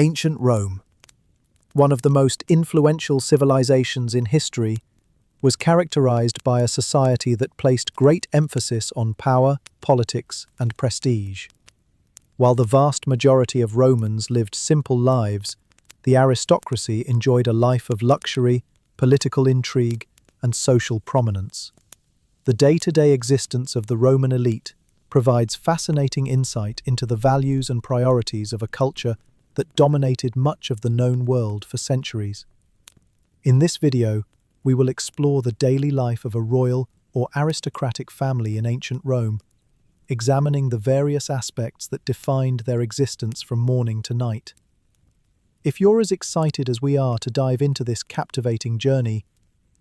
Ancient Rome, one of the most influential civilizations in history, was characterized by a society that placed great emphasis on power, politics, and prestige. While the vast majority of Romans lived simple lives, the aristocracy enjoyed a life of luxury, political intrigue, and social prominence. The day-to-day existence of the Roman elite provides fascinating insight into the values and priorities of a culture that dominated much of the known world for centuries. In this video, we will explore the daily life of a royal or aristocratic family in ancient Rome, examining the various aspects that defined their existence from morning to night. If you're as excited as we are to dive into this captivating journey,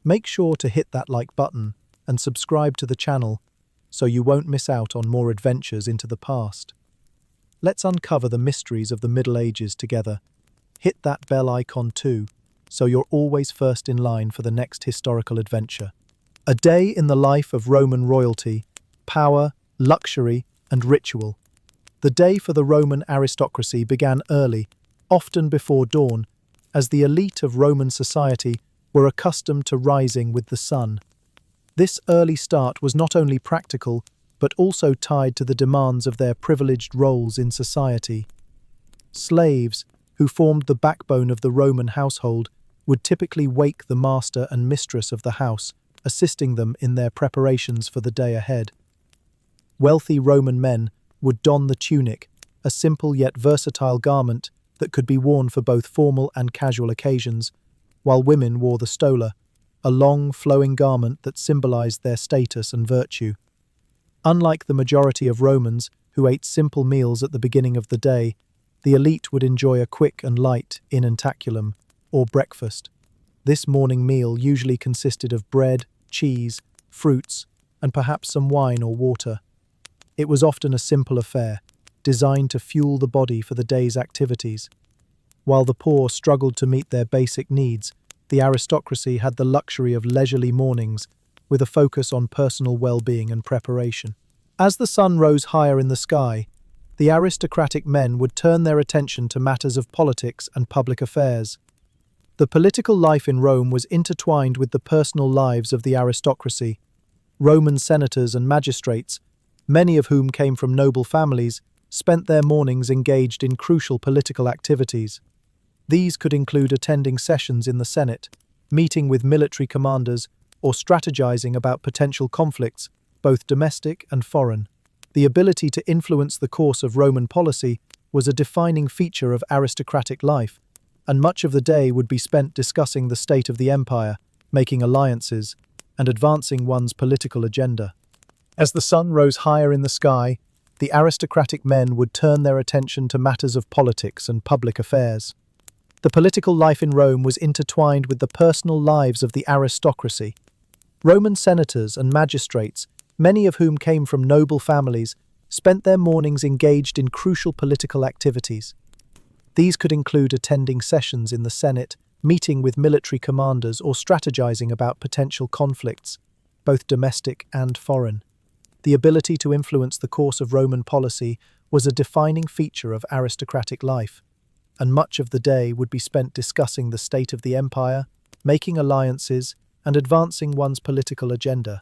make sure to hit that like button and subscribe to the channel so you won't miss out on more adventures into the past. Let's uncover the mysteries of the Middle Ages together. Hit that bell icon too, so you're always first in line for the next historical adventure. A day in the life of Roman royalty, power, luxury, and ritual. The day for the Roman aristocracy began early, often before dawn, as the elite of Roman society were accustomed to rising with the sun. This early start was not only practical, but also tied to the demands of their privileged roles in society. Slaves, who formed the backbone of the Roman household, would typically wake the master and mistress of the house, assisting them in their preparations for the day ahead. Wealthy Roman men would don the tunic, a simple yet versatile garment that could be worn for both formal and casual occasions, while women wore the stola, a long, flowing garment that symbolized their status and virtue. Unlike the majority of Romans, who ate simple meals at the beginning of the day, the elite would enjoy a quick and light inentaculum, or breakfast. This morning meal usually consisted of bread, cheese, fruits, and perhaps some wine or water. It was often a simple affair, designed to fuel the body for the day's activities. While the poor struggled to meet their basic needs, the aristocracy had the luxury of leisurely mornings, with a focus on personal well-being and preparation. As the sun rose higher in the sky, the aristocratic men would turn their attention to matters of politics and public affairs. The political life in Rome was intertwined with the personal lives of the aristocracy. Roman senators and magistrates, many of whom came from noble families, spent their mornings engaged in crucial political activities. These could include attending sessions in the Senate, meeting with military commanders, or strategizing about potential conflicts, both domestic and foreign. The ability to influence the course of Roman policy was a defining feature of aristocratic life, and much of the day would be spent discussing the state of the empire, making alliances, and advancing one's political agenda. As the sun rose higher in the sky, the aristocratic men would turn their attention to matters of politics and public affairs. The political life in Rome was intertwined with the personal lives of the aristocracy. Roman senators and magistrates, many of whom came from noble families, spent their mornings engaged in crucial political activities. These could include attending sessions in the Senate, meeting with military commanders, or strategizing about potential conflicts, both domestic and foreign. The ability to influence the course of Roman policy was a defining feature of aristocratic life, and much of the day would be spent discussing the state of the empire, making alliances, and advancing one's political agenda.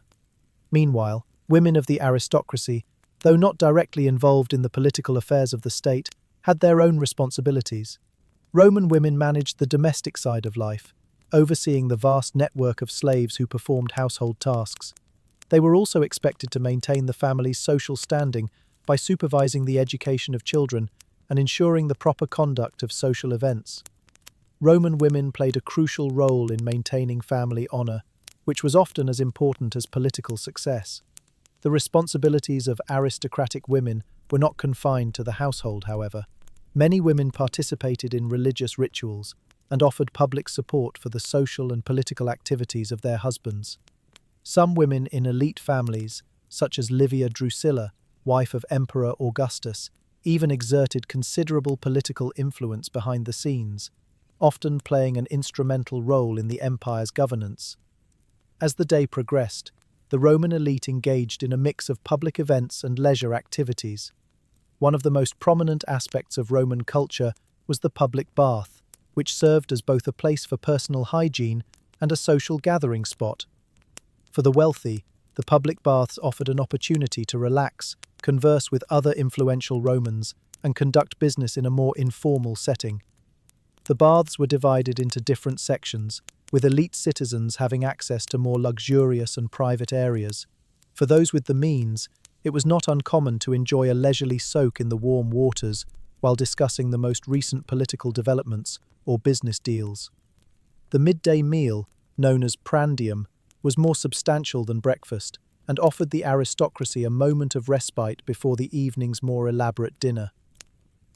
Meanwhile, women of the aristocracy, though not directly involved in the political affairs of the state, had their own responsibilities. Roman women managed the domestic side of life, overseeing the vast network of slaves who performed household tasks. They were also expected to maintain the family's social standing by supervising the education of children and ensuring the proper conduct of social events. Roman women played a crucial role in maintaining family honor, which was often as important as political success. The responsibilities of aristocratic women were not confined to the household, however. Many women participated in religious rituals and offered public support for the social and political activities of their husbands. Some women in elite families, such as Livia Drusilla, wife of Emperor Augustus, even exerted considerable political influence behind the scenes, often playing an instrumental role in the empire's governance. As the day progressed, the Roman elite engaged in a mix of public events and leisure activities. One of the most prominent aspects of Roman culture was the public bath, which served as both a place for personal hygiene and a social gathering spot. For the wealthy, the public baths offered an opportunity to relax, converse with other influential Romans, and conduct business in a more informal setting. The baths were divided into different sections, with elite citizens having access to more luxurious and private areas. For those with the means, it was not uncommon to enjoy a leisurely soak in the warm waters while discussing the most recent political developments or business deals. The midday meal, known as prandium, was more substantial than breakfast and offered the aristocracy a moment of respite before the evening's more elaborate dinner.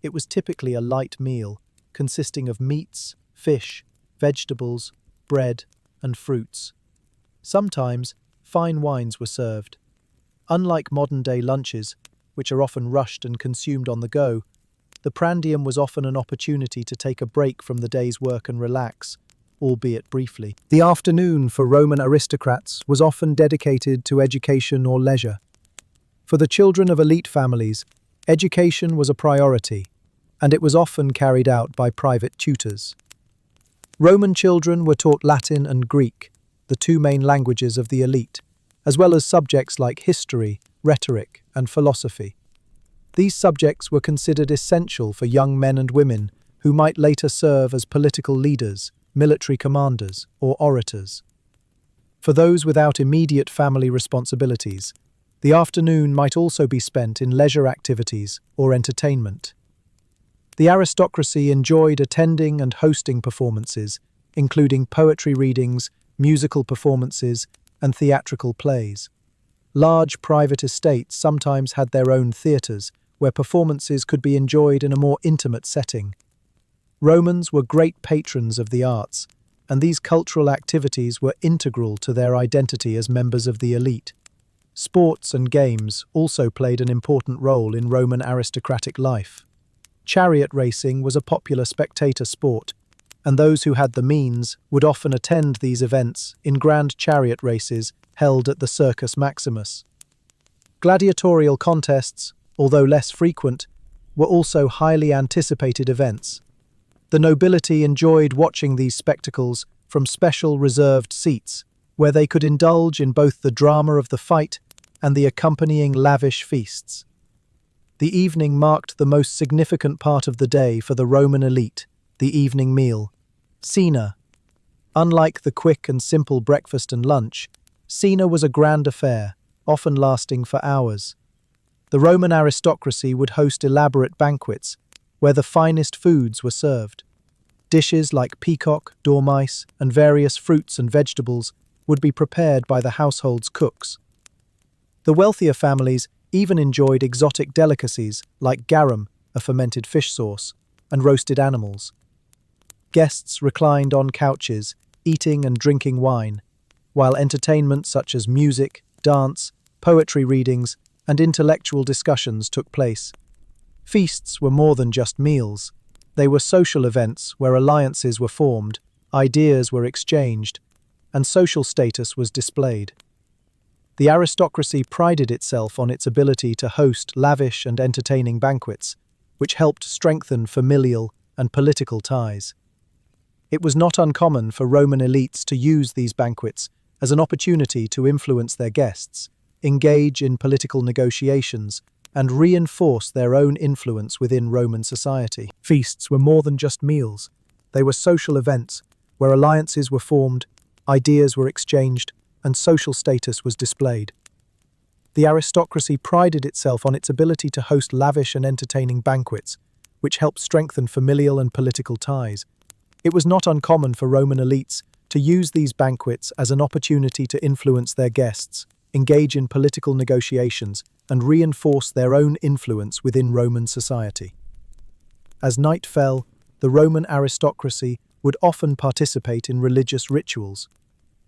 It was typically a light meal, consisting of meats, fish, vegetables, bread, and fruits. Sometimes, fine wines were served. Unlike modern-day lunches, which are often rushed and consumed on the go, the prandium was often an opportunity to take a break from the day's work and relax, albeit briefly. The afternoon for Roman aristocrats was often dedicated to education or leisure. For the children of elite families, education was a priority, and it was often carried out by private tutors. Roman children were taught Latin and Greek, the two main languages of the elite, as well as subjects like history, rhetoric, and philosophy. These subjects were considered essential for young men and women who might later serve as political leaders, military commanders, or orators. For those without immediate family responsibilities, the afternoon might also be spent in leisure activities or entertainment. The aristocracy enjoyed attending and hosting performances, including poetry readings, musical performances, and theatrical plays. Large private estates sometimes had their own theatres, where performances could be enjoyed in a more intimate setting. Romans were great patrons of the arts, and these cultural activities were integral to their identity as members of the elite. Sports and games also played an important role in Roman aristocratic life. Chariot racing was a popular spectator sport, and those who had the means would often attend these events in grand chariot races held at the Circus Maximus. Gladiatorial contests, although less frequent, were also highly anticipated events. The nobility enjoyed watching these spectacles from special reserved seats, where they could indulge in both the drama of the fight and the accompanying lavish feasts. The evening marked the most significant part of the day for the Roman elite, the evening meal, cena. Unlike the quick and simple breakfast and lunch, cena was a grand affair, often lasting for hours. The Roman aristocracy would host elaborate banquets, where the finest foods were served. Dishes like peacock, dormice, and various fruits and vegetables would be prepared by the household's cooks. The wealthier families even enjoyed exotic delicacies like garum, a fermented fish sauce, and roasted animals. Guests reclined on couches, eating and drinking wine, while entertainment such as music, dance, poetry readings, and intellectual discussions took place. Feasts were more than just meals. They were social events where alliances were formed, ideas were exchanged, and social status was displayed. The aristocracy prided itself on its ability to host lavish and entertaining banquets, which helped strengthen familial and political ties. It was not uncommon for Roman elites to use these banquets as an opportunity to influence their guests, engage in political negotiations, and reinforce their own influence within Roman society. Feasts were more than just meals. They were social events where alliances were formed, ideas were exchanged, and social status was displayed. The aristocracy prided itself on its ability to host lavish and entertaining banquets, which helped strengthen familial and political ties. It was not uncommon for Roman elites to use these banquets as an opportunity to influence their guests, engage in political negotiations, and reinforce their own influence within Roman society. As night fell, the Roman aristocracy would often participate in religious rituals.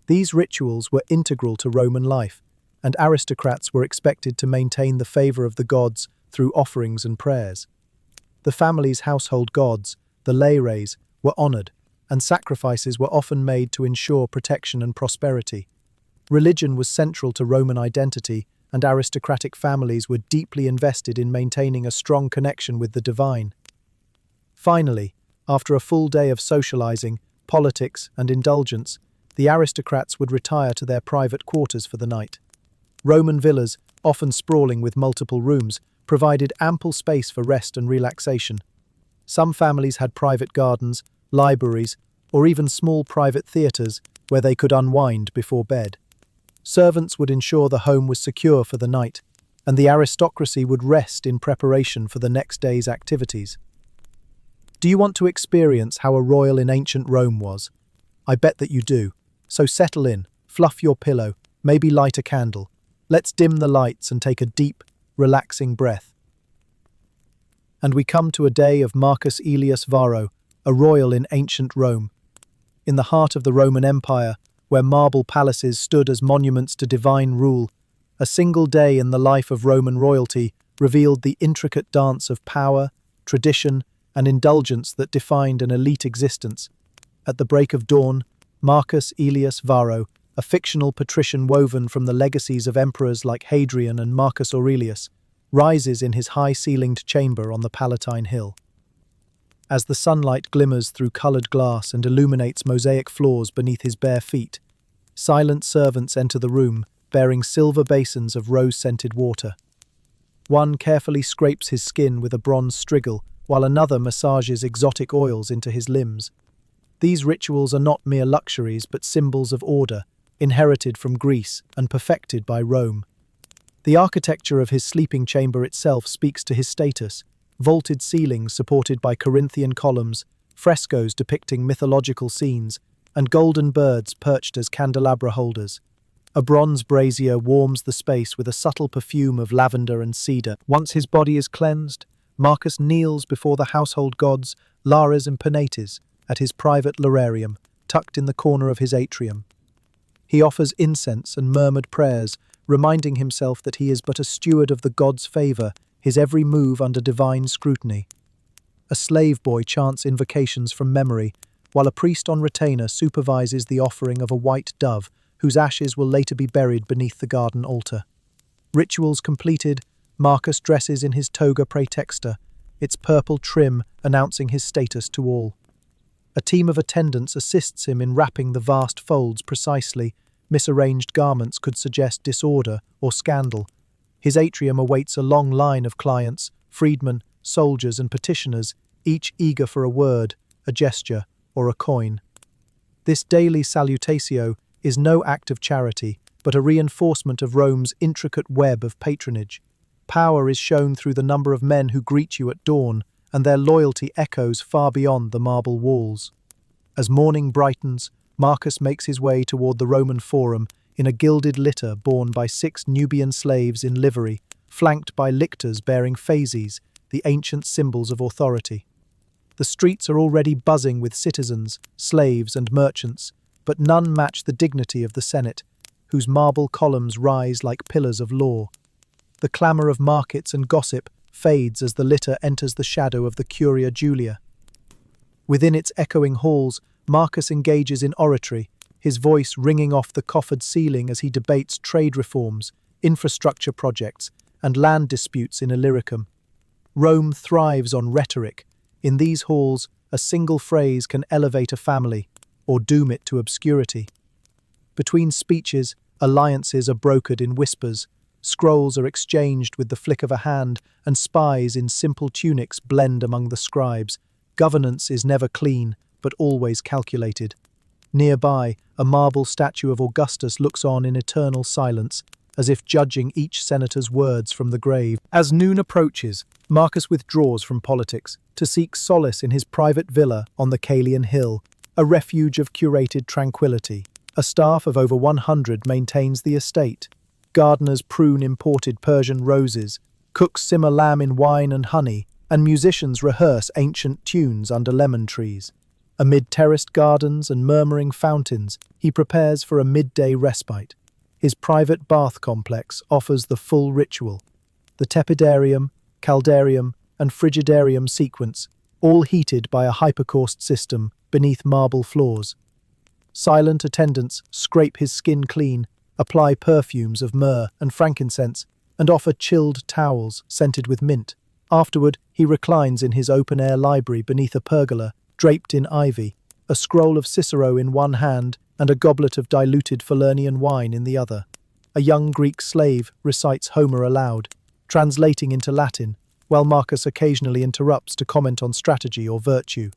These rituals were integral to Roman life, and aristocrats were expected to maintain the favor of the gods through offerings and prayers. The family's household gods, the lares, were honored, and sacrifices were often made to ensure protection and prosperity. Religion was central to Roman identity, and aristocratic families were deeply invested in maintaining a strong connection with the divine. Finally, after a full day of socializing, politics, and indulgence, the aristocrats would retire to their private quarters for the night. Roman villas, often sprawling with multiple rooms, provided ample space for rest and relaxation. Some families had private gardens, libraries, or even small private theatres where they could unwind before bed. Servants would ensure the home was secure for the night, and the aristocracy would rest in preparation for the next day's activities. Do you want to experience how a royal in ancient Rome was? I bet that you do. So settle in, fluff your pillow, maybe light a candle. Let's dim the lights and take a deep, relaxing breath. And we come to a day of Marcus Aelius Varro, a royal in ancient Rome. In the heart of the Roman Empire, where marble palaces stood as monuments to divine rule, a single day in the life of Roman royalty revealed the intricate dance of power, tradition, and indulgence that defined an elite existence. At the break of dawn, Marcus Aelius Varro, a fictional patrician woven from the legacies of emperors like Hadrian and Marcus Aurelius, rises in his high-ceilinged chamber on the Palatine Hill. As the sunlight glimmers through coloured glass and illuminates mosaic floors beneath his bare feet, silent servants enter the room, bearing silver basins of rose-scented water. One carefully scrapes his skin with a bronze strigil, while another massages exotic oils into his limbs. These rituals are not mere luxuries but symbols of order, inherited from Greece and perfected by Rome. The architecture of his sleeping chamber itself speaks to his status: vaulted ceilings supported by Corinthian columns, frescoes depicting mythological scenes, and golden birds perched as candelabra holders. A bronze brazier warms the space with a subtle perfume of lavender and cedar. Once his body is cleansed, Marcus kneels before the household gods, Lares and Penates, at his private lararium, tucked in the corner of his atrium. He offers incense and murmured prayers, reminding himself that he is but a steward of the gods' favour, his every move under divine scrutiny. A slave boy chants invocations from memory, while a priest on retainer supervises the offering of a white dove, whose ashes will later be buried beneath the garden altar. Rituals completed, Marcus dresses in his toga praetexta, its purple trim announcing his status to all. A team of attendants assists him in wrapping the vast folds precisely. Misarranged garments could suggest disorder or scandal. His atrium awaits a long line of clients, freedmen, soldiers and petitioners, each eager for a word, a gesture, or a coin. This daily salutatio is no act of charity, but a reinforcement of Rome's intricate web of patronage. Power is shown through the number of men who greet you at dawn, and their loyalty echoes far beyond the marble walls. As morning brightens, Marcus makes his way toward the Roman Forum in a gilded litter borne by 6 Nubian slaves in livery, flanked by lictors bearing phases, the ancient symbols of authority. The streets are already buzzing with citizens, slaves, and merchants, but none match the dignity of the Senate, whose marble columns rise like pillars of law. The clamour of markets and gossip fades as the litter enters the shadow of the Curia Julia. Within its echoing halls, Marcus engages in oratory, his voice ringing off the coffered ceiling as he debates trade reforms, infrastructure projects, and land disputes in Illyricum. Rome thrives on rhetoric. In these halls, a single phrase can elevate a family, or doom it to obscurity. Between speeches, alliances are brokered in whispers, scrolls are exchanged with the flick of a hand, and spies in simple tunics blend among the scribes. Governance is never clean, but always calculated. Nearby, a marble statue of Augustus looks on in eternal silence, as if judging each senator's words from the grave. As noon approaches, Marcus withdraws from politics to seek solace in his private villa on the Caelian Hill, a refuge of curated tranquility. A staff of over 100 maintains the estate. Gardeners prune imported Persian roses, cooks simmer lamb in wine and honey, and musicians rehearse ancient tunes under lemon trees. Amid terraced gardens and murmuring fountains, he prepares for a midday respite. His private bath complex offers the full ritual. The tepidarium, caldarium, and frigidarium sequence, all heated by a hypercaust system beneath marble floors. Silent attendants scrape his skin clean, apply perfumes of myrrh and frankincense, and offer chilled towels scented with mint. Afterward, he reclines in his open-air library beneath a pergola, draped in ivy, a scroll of Cicero in one hand and a goblet of diluted Falernian wine in the other. A young Greek slave recites Homer aloud, translating into Latin, while Marcus occasionally interrupts to comment on strategy or virtue.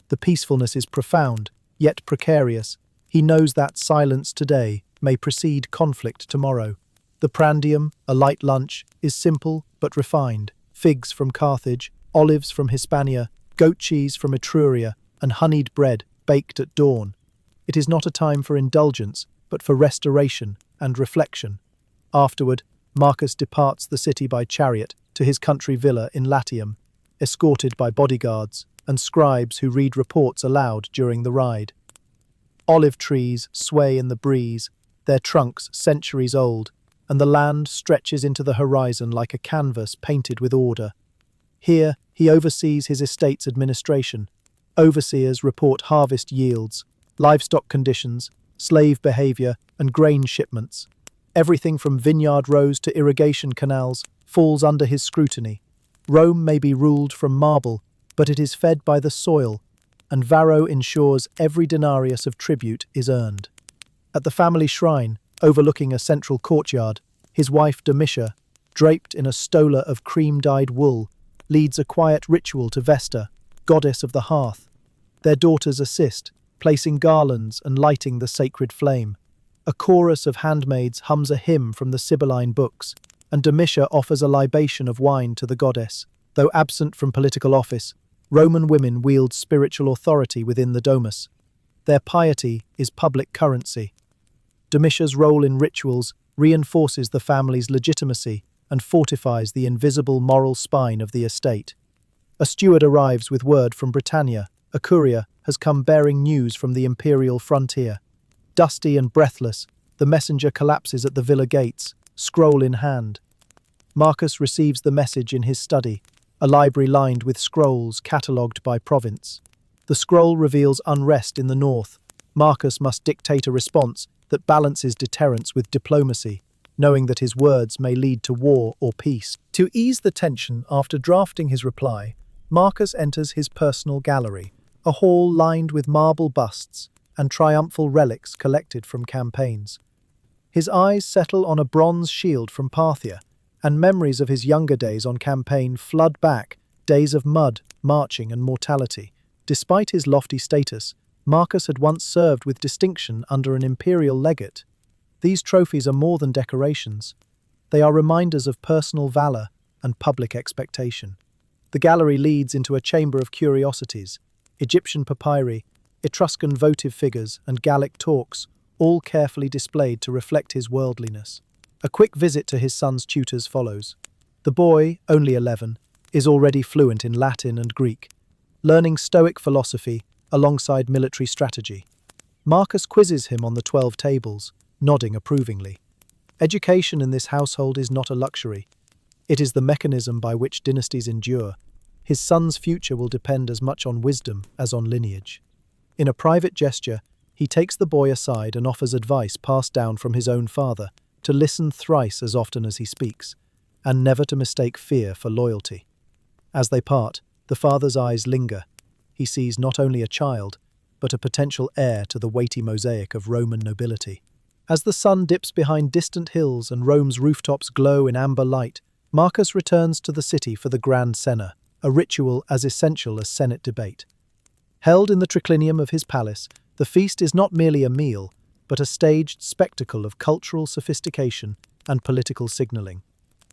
The peacefulness is profound, yet precarious. He knows that silence today may precede conflict tomorrow. The prandium, a light lunch, is simple but refined. Figs from Carthage, olives from Hispania, goat cheese from Etruria, and honeyed bread baked at dawn. It is not a time for indulgence, but for restoration and reflection. Afterward, Marcus departs the city by chariot to his country villa in Latium, escorted by bodyguards and scribes who read reports aloud during the ride. Olive trees sway in the breeze, their trunks centuries old, and the land stretches into the horizon like a canvas painted with order. Here, he oversees his estate's administration. Overseers report harvest yields, livestock conditions, slave behavior, and grain shipments. Everything from vineyard rows to irrigation canals falls under his scrutiny. Rome may be ruled from marble, but it is fed by the soil, and Varro ensures every denarius of tribute is earned. At the family shrine, overlooking a central courtyard, his wife Domitia, draped in a stola of cream-dyed wool, leads a quiet ritual to Vesta, goddess of the hearth. Their daughters assist, placing garlands and lighting the sacred flame. A chorus of handmaids hums a hymn from the Sibylline books, and Domitia offers a libation of wine to the goddess. Though absent from political office, Roman women wield spiritual authority within the domus. Their piety is public currency. Domitia's role in rituals reinforces the family's legitimacy and fortifies the invisible moral spine of the estate. A steward arrives with word from Britannia. A courier has come bearing news from the imperial frontier. Dusty and breathless, the messenger collapses at the villa gates, scroll in hand. Marcus receives the message in his study, a library lined with scrolls catalogued by province. The scroll reveals unrest in the north. Marcus must dictate a response that balances deterrence with diplomacy, knowing that his words may lead to war or peace. To ease the tension after drafting his reply, Marcus enters his personal gallery, a hall lined with marble busts and triumphal relics collected from campaigns. His eyes settle on a bronze shield from Parthia, and memories of his younger days on campaign flood back, days of mud, marching and mortality. Despite his lofty status, Marcus had once served with distinction under an imperial legate. These trophies are more than decorations. They are reminders of personal valor and public expectation. The gallery leads into a chamber of curiosities. Egyptian papyri, Etruscan votive figures, and Gallic talks, all carefully displayed to reflect his worldliness. A quick visit to his son's tutors follows. The boy, only 11, is already fluent in Latin and Greek, learning Stoic philosophy alongside military strategy. Marcus quizzes him on the 12 tables, nodding approvingly. Education in this household is not a luxury. It is the mechanism by which dynasties endure. His son's future will depend as much on wisdom as on lineage. In a private gesture, he takes the boy aside and offers advice passed down from his own father, to listen thrice as often as he speaks, and never to mistake fear for loyalty. As they part, the father's eyes linger. He sees not only a child, but a potential heir to the weighty mosaic of Roman nobility. As the sun dips behind distant hills and Rome's rooftops glow in amber light, Marcus returns to the city for the Grand Senna, a ritual as essential as Senate debate. Held in the triclinium of his palace, the feast is not merely a meal, but a staged spectacle of cultural sophistication and political signalling.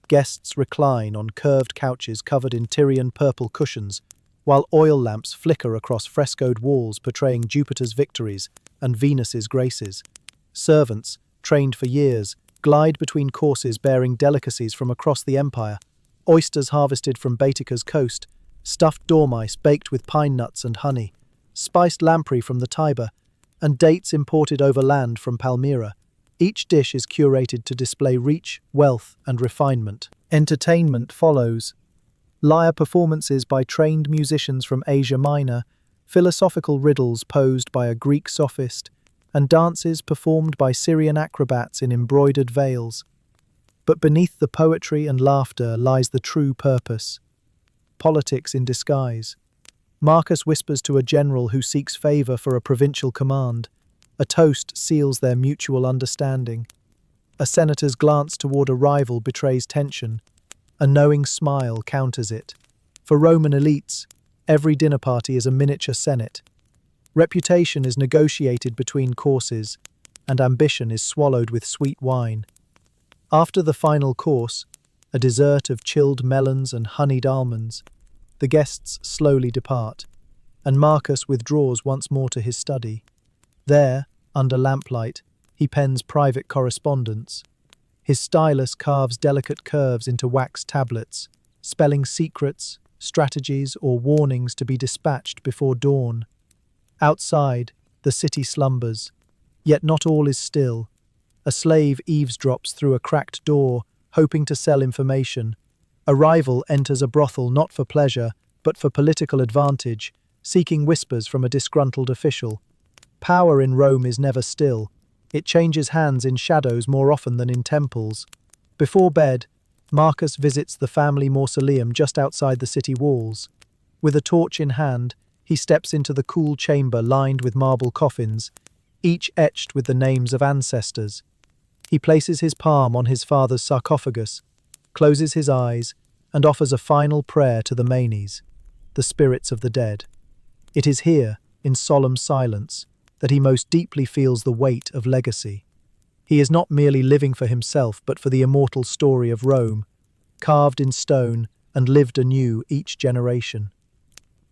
Guests recline on curved couches covered in Tyrian purple cushions, while oil lamps flicker across frescoed walls portraying Jupiter's victories and Venus's graces. Servants, trained for years, glide between courses bearing delicacies from across the empire, oysters harvested from Baetica's coast, stuffed dormice baked with pine nuts and honey, spiced lamprey from the Tiber, and dates imported overland from Palmyra. Each dish is curated to display reach, wealth, and refinement. Entertainment follows. Lyre performances by trained musicians from Asia Minor, philosophical riddles posed by a Greek sophist, and dances performed by Syrian acrobats in embroidered veils. But beneath the poetry and laughter lies the true purpose. politics in disguise. Marcus whispers to a general who seeks favor for a provincial command. A toast seals their mutual understanding. A senator's glance toward a rival betrays tension. A knowing smile counters it. For Roman elites, every dinner party is a miniature senate. Reputation is negotiated between courses, and ambition is swallowed with sweet wine. After the final course, a dessert of chilled melons and honeyed almonds, the guests slowly depart, and Marcus withdraws once more to his study. There, under lamplight, he pens private correspondence. His stylus carves delicate curves into wax tablets, spelling secrets, strategies, or warnings to be dispatched before dawn. Outside, the city slumbers, yet not all is still. A slave eavesdrops through a cracked door, hoping to sell information. A rival enters a brothel not for pleasure, but for political advantage, seeking whispers from a disgruntled official. Power in Rome is never still. It changes hands in shadows more often than in temples. Before bed, Marcus visits the family mausoleum just outside the city walls. With a torch in hand, he steps into the cool chamber lined with marble coffins, each etched with the names of ancestors. He places his palm on his father's sarcophagus, closes his eyes, and offers a final prayer to the Manes, the spirits of the dead. It is here, in solemn silence, that he most deeply feels the weight of legacy. He is not merely living for himself, but for the immortal story of Rome, carved in stone and lived anew each generation.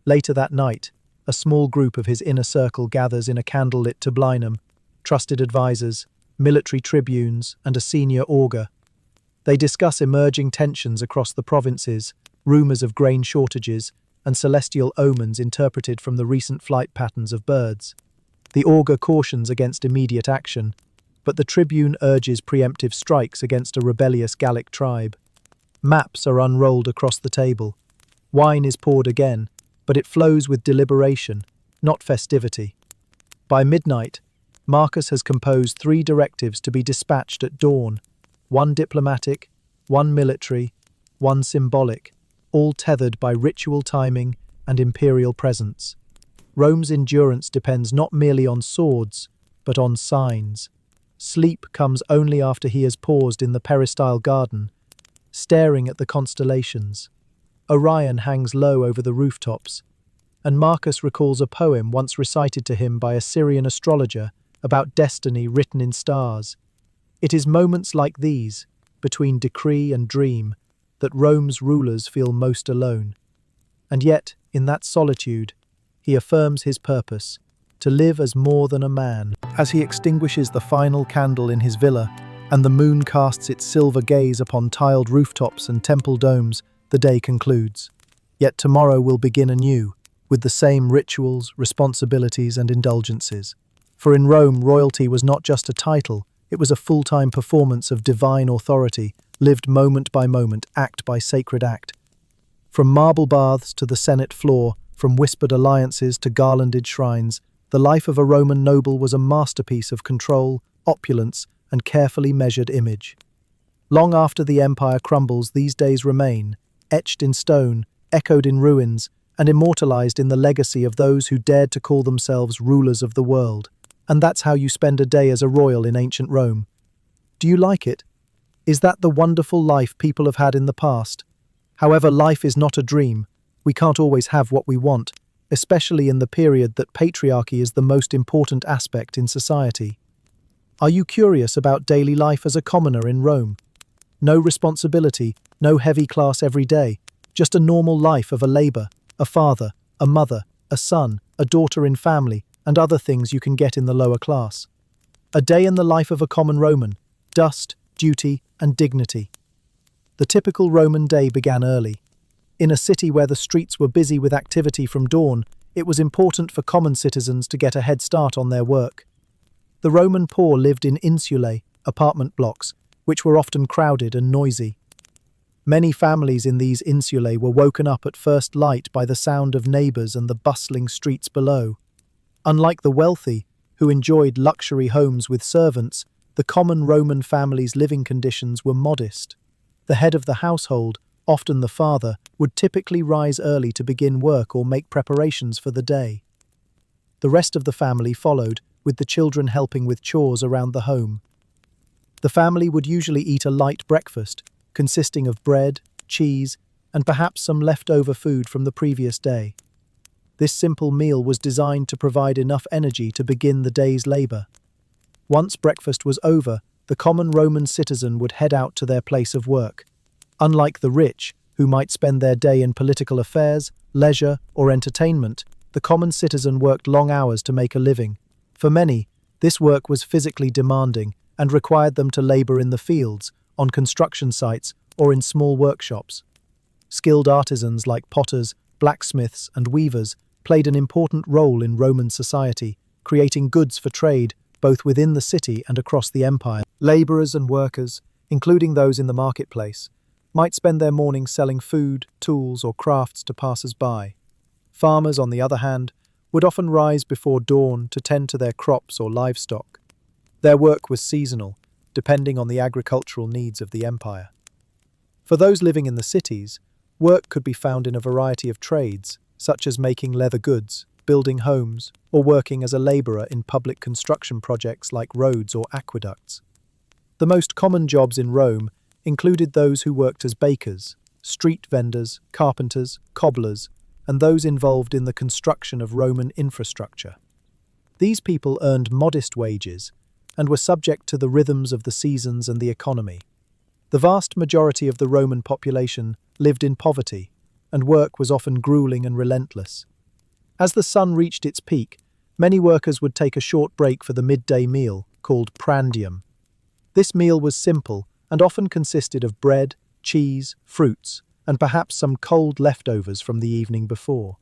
Later that night, a small group of his inner circle gathers in a candlelit tablinum, trusted advisors, military tribunes, and a senior augur. They discuss emerging tensions across the provinces, rumors of grain shortages, and celestial omens interpreted from the recent flight patterns of birds. The augur cautions against immediate action, but the tribune urges preemptive strikes against a rebellious Gallic tribe. Maps are unrolled across the table. Wine is poured again, but it flows with deliberation, not festivity. By midnight, Marcus has composed 3 directives to be dispatched at dawn, 1 diplomatic, 1 military, 1 symbolic, all tethered by ritual timing and imperial presence. Rome's endurance depends not merely on swords, but on signs. Sleep comes only after he has paused in the peristyle garden, staring at the constellations. Orion hangs low over the rooftops, and Marcus recalls a poem once recited to him by a Syrian astrologer about destiny written in stars. It is moments like these, between decree and dream, that Rome's rulers feel most alone. And yet, in that solitude, he affirms his purpose, to live as more than a man. As he extinguishes the final candle in his villa, and the moon casts its silver gaze upon tiled rooftops and temple domes, the day concludes. Yet tomorrow will begin anew, with the same rituals, responsibilities, and indulgences. For in Rome, royalty was not just a title, it was a full-time performance of divine authority, lived moment by moment, act by sacred act. From marble baths to the Senate floor, from whispered alliances to garlanded shrines, the life of a Roman noble was a masterpiece of control, opulence, and carefully measured image. Long after the empire crumbles, these days remain, etched in stone, echoed in ruins, and immortalized in the legacy of those who dared to call themselves rulers of the world. And that's how you spend a day as a royal in ancient Rome. Do you like it? Is that the wonderful life people have had in the past? However, life is not a dream. We can't always have what we want, especially in the period that patriarchy is the most important aspect in society. Are you curious about daily life as a commoner in Rome? No responsibility, no heavy class every day, just a normal life of a labor, a father, a mother, a son, a daughter in family, and other things you can get in the lower class. A day in the life of a common Roman, dust, duty, and dignity. The typical Roman day began early. In a city where the streets were busy with activity from dawn, it was important for common citizens to get a head start on their work. The Roman poor lived in insulae, apartment blocks, which were often crowded and noisy. Many families in these insulae were woken up at first light by the sound of neighbours and the bustling streets below. Unlike the wealthy, who enjoyed luxury homes with servants, the common Roman family's living conditions were modest. The head of the household, often the father, would typically rise early to begin work or make preparations for the day. The rest of the family followed, with the children helping with chores around the home. The family would usually eat a light breakfast, consisting of bread, cheese, and perhaps some leftover food from the previous day. This simple meal was designed to provide enough energy to begin the day's labor. Once breakfast was over, the common Roman citizen would head out to their place of work. Unlike the rich, who might spend their day in political affairs, leisure, or entertainment, the common citizen worked long hours to make a living. For many, this work was physically demanding and required them to labor in the fields, on construction sites, or in small workshops. Skilled artisans like potters, blacksmiths, and weavers played an important role in Roman society, creating goods for trade both within the city and across the empire. Laborers and workers, including those in the marketplace, might spend their mornings selling food, tools, or crafts to passers-by. Farmers, on the other hand, would often rise before dawn to tend to their crops or livestock. Their work was seasonal, depending on the agricultural needs of the empire. For those living in the cities, work could be found in a variety of trades, such as making leather goods, building homes, or working as a laborer in public construction projects like roads or aqueducts. The most common jobs in Rome included those who worked as bakers, street vendors, carpenters, cobblers, and those involved in the construction of Roman infrastructure. These people earned modest wages and were subject to the rhythms of the seasons and the economy. The vast majority of the Roman population lived in poverty, and work was often grueling and relentless. As the sun reached its peak, many workers would take a short break for the midday meal, called prandium. This meal was simple and often consisted of bread, cheese, fruits, and perhaps some cold leftovers from the evening before.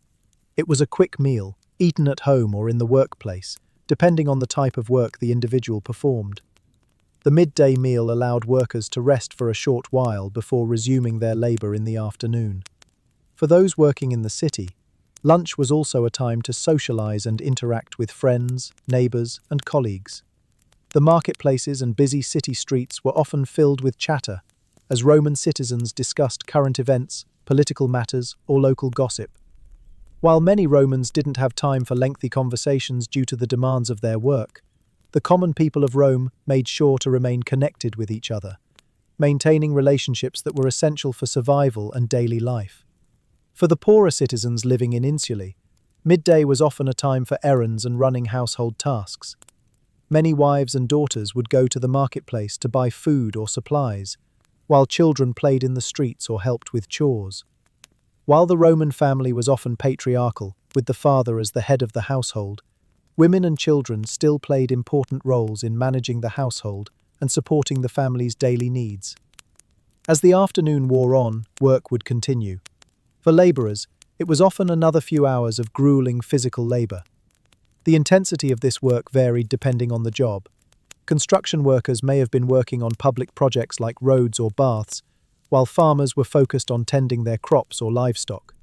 It was a quick meal, eaten at home or in the workplace, depending on the type of work the individual performed. The midday meal allowed workers to rest for a short while before resuming their labor in the afternoon. For those working in the city, lunch was also a time to socialize and interact with friends, neighbors, and colleagues. The marketplaces and busy city streets were often filled with chatter, as Roman citizens discussed current events, political matters, or local gossip. While many Romans didn't have time for lengthy conversations due to the demands of their work, the common people of Rome made sure to remain connected with each other, maintaining relationships that were essential for survival and daily life. For the poorer citizens living in insulae, midday was often a time for errands and running household tasks. Many wives and daughters would go to the marketplace to buy food or supplies, while children played in the streets or helped with chores. While the Roman family was often patriarchal, with the father as the head of the household, women and children still played important roles in managing the household and supporting the family's daily needs. As the afternoon wore on, work would continue. For laborers, it was often another few hours of grueling physical labor. The intensity of this work varied depending on the job. Construction workers may have been working on public projects like roads or baths, while farmers were focused on tending their crops or livestock.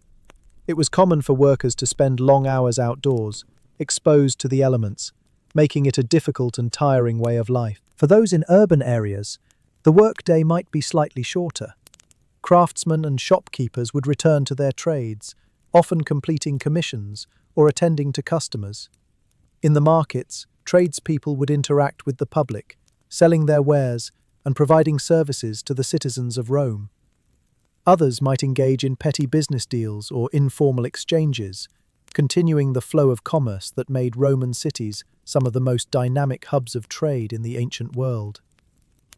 It was common for workers to spend long hours outdoors, exposed to the elements, making it a difficult and tiring way of life. For those in urban areas, the workday might be slightly shorter. Craftsmen and shopkeepers would return to their trades, often completing commissions or attending to customers. In the markets, tradespeople would interact with the public, selling their wares and providing services to the citizens of Rome. Others might engage in petty business deals or informal exchanges, continuing the flow of commerce that made Roman cities some of the most dynamic hubs of trade in the ancient world.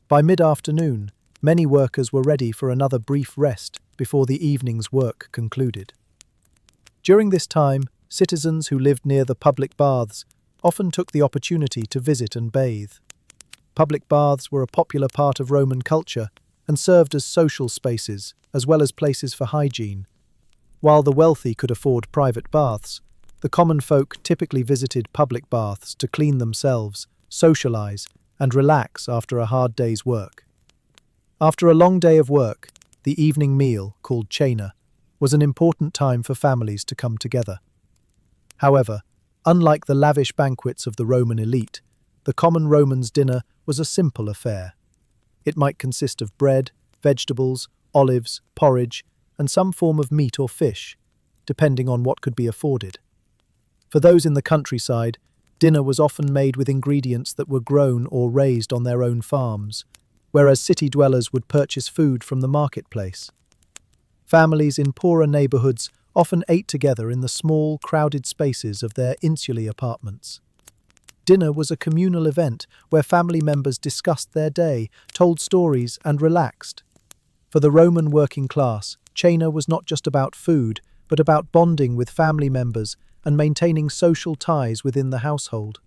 By mid-afternoon, many workers were ready for another brief rest before the evening's work concluded. During this time, citizens who lived near the public baths often took the opportunity to visit and bathe. Public baths were a popular part of Roman culture and served as social spaces as well as places for hygiene. While the wealthy could afford private baths, the common folk typically visited public baths to clean themselves, socialize, and relax after a hard day's work. After a long day of work, the evening meal, called cena, was an important time for families to come together. However, unlike the lavish banquets of the Roman elite, the common Roman's dinner was a simple affair. It might consist of bread, vegetables, olives, porridge, and some form of meat or fish, depending on what could be afforded. For those in the countryside, dinner was often made with ingredients that were grown or raised on their own farms, whereas city dwellers would purchase food from the marketplace. Families in poorer neighborhoods often ate together in the small, crowded spaces of their insular apartments. Dinner was a communal event where family members discussed their day, told stories, and relaxed. For the Roman working class, cena was not just about food, but about bonding with family members and maintaining social ties within the household.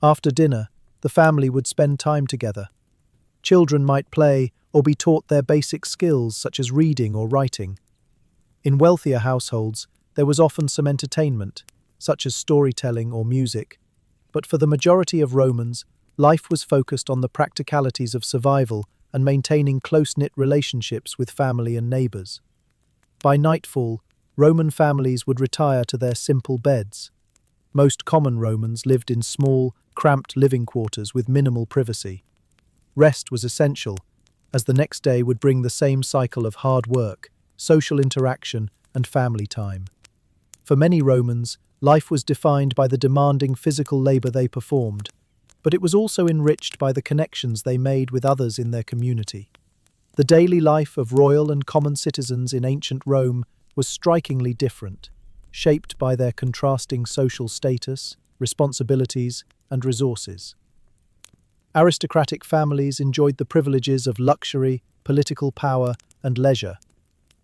After dinner, the family would spend time together. Children might play or be taught their basic skills such as reading or writing. In wealthier households, there was often some entertainment, such as storytelling or music. But for the majority of Romans, life was focused on the practicalities of survival and maintaining close-knit relationships with family and neighbors. By nightfall, Roman families would retire to their simple beds. Most common Romans lived in small, cramped living quarters with minimal privacy. Rest was essential, as the next day would bring the same cycle of hard work, social interaction, and family time. For many Romans, life was defined by the demanding physical labor they performed, but it was also enriched by the connections they made with others in their community. The daily life of royal and common citizens in ancient Rome was strikingly different, shaped by their contrasting social status, responsibilities, and resources. Aristocratic families enjoyed the privileges of luxury, political power, and leisure,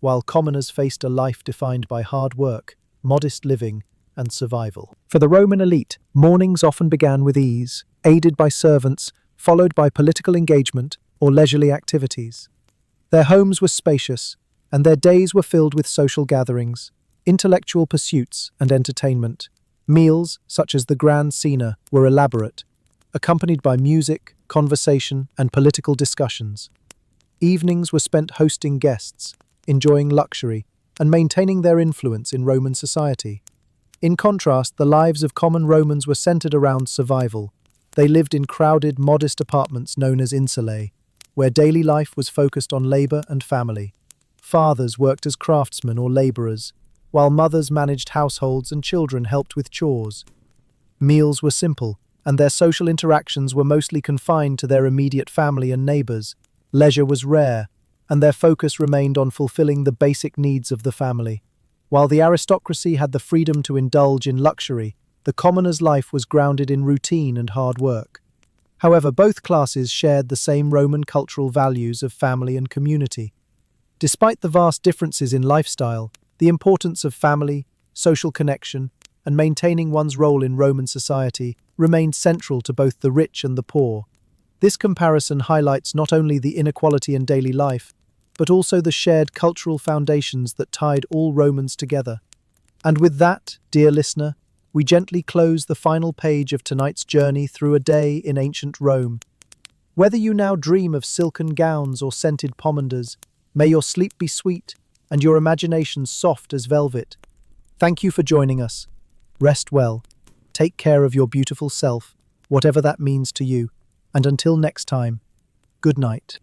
while commoners faced a life defined by hard work, modest living, and survival. For the Roman elite, mornings often began with ease, aided by servants, followed by political engagement or leisurely activities. Their homes were spacious, and their days were filled with social gatherings, intellectual pursuits, and entertainment. Meals, such as the grand cena, were elaborate, accompanied by music, conversation, and political discussions. Evenings were spent hosting guests, enjoying luxury, and maintaining their influence in Roman society. In contrast, the lives of common Romans were centered around survival. They lived in crowded, modest apartments known as insulae, where daily life was focused on labor and family. Fathers worked as craftsmen or laborers, while mothers managed households and children helped with chores. Meals were simple, and their social interactions were mostly confined to their immediate family and neighbors. Leisure was rare, and their focus remained on fulfilling the basic needs of the family. While the aristocracy had the freedom to indulge in luxury, the commoner's life was grounded in routine and hard work. However, both classes shared the same Roman cultural values of family and community. Despite the vast differences in lifestyle, the importance of family, social connection, and maintaining one's role in Roman society remained central to both the rich and the poor. This comparison highlights not only the inequality in daily life, but also the shared cultural foundations that tied all Romans together. And with that, dear listener, we gently close the final page of tonight's journey through a day in ancient Rome. Whether you now dream of silken gowns or scented pomanders, may your sleep be sweet and your imagination soft as velvet. Thank you for joining us. Rest well, take care of your beautiful self, whatever that means to you, and until next time, good night.